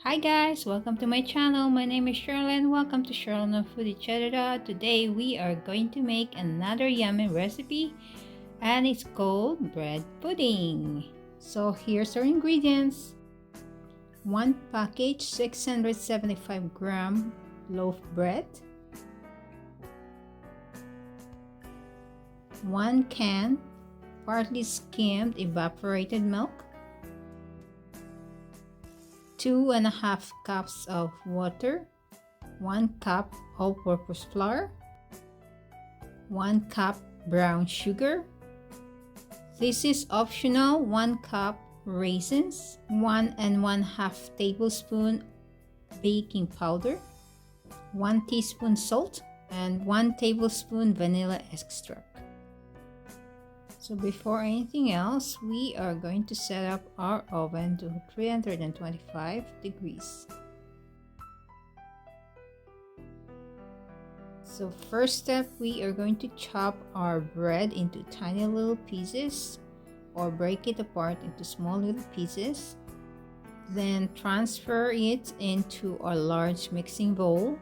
Hi guys, welcome to my channel. My name is Sherlyn. Welcome to Sherlyn of Foodie Cheddarda. Today we are going to make another yummy recipe and it's called bread pudding. So here's our ingredients. 1 package 675-gram loaf bread, 1 can partly skimmed evaporated milk, 2.5 cups of water, 1 cup all-purpose flour, 1 cup brown sugar. This is optional. 1 cup raisins, 1.5 tablespoon baking powder, 1 teaspoon salt, and 1 tablespoon vanilla extract. So before anything else, we are going to set up our oven to 325 degrees. So first step, we are going to chop our bread into tiny little pieces or break it apart into small little pieces. Then transfer it into a large mixing bowl.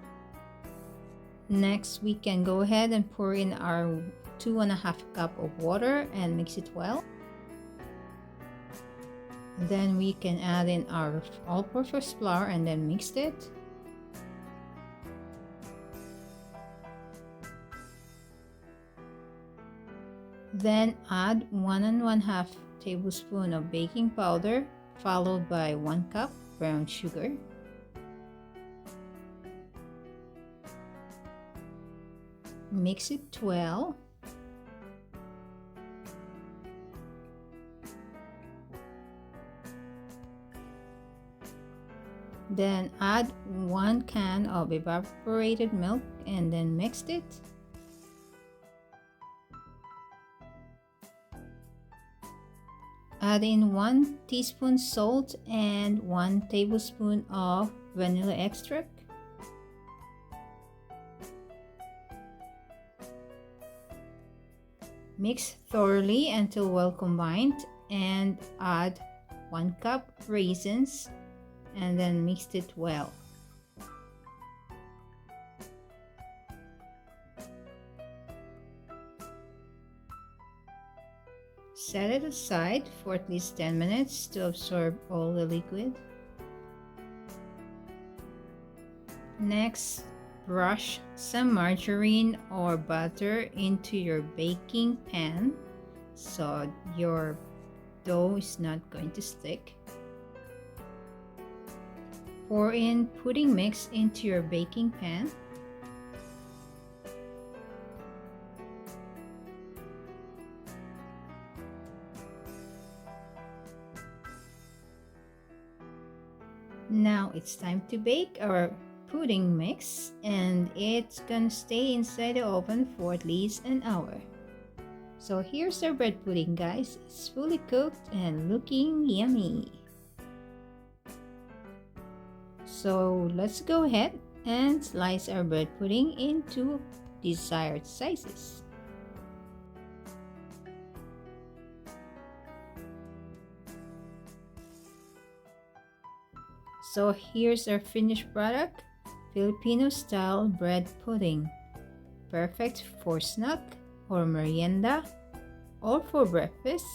Next, we can go ahead and pour in our 2.5 cup of water and mix it well. Then we can add in our all-purpose flour and then mix it. Then add 1.5 tablespoon of baking powder followed by 1 cup brown sugar. Mix it well. Then add 1 can of evaporated milk and then mix it. Add in 1 teaspoon salt and 1 tablespoon of vanilla extract. Mix thoroughly until well combined and add 1 cup raisins and then mix it well. Set it aside for at least 10 minutes to absorb all the liquid. Next, brush some margarine or butter into your baking pan so your dough is not going to stick. Pour in pudding mix into your baking pan. Now it's time to bake our pudding mix, and it's gonna stay inside the oven for at least an hour. So here's our bread pudding, guys. It's fully cooked and looking yummy. So let's go ahead and slice our bread pudding into desired sizes. So here's our finished product, Filipino style bread pudding. Perfect for snack or merienda or for breakfast.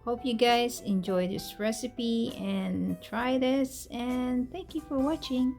Hope you guys enjoy this recipe and try this, and thank you for watching.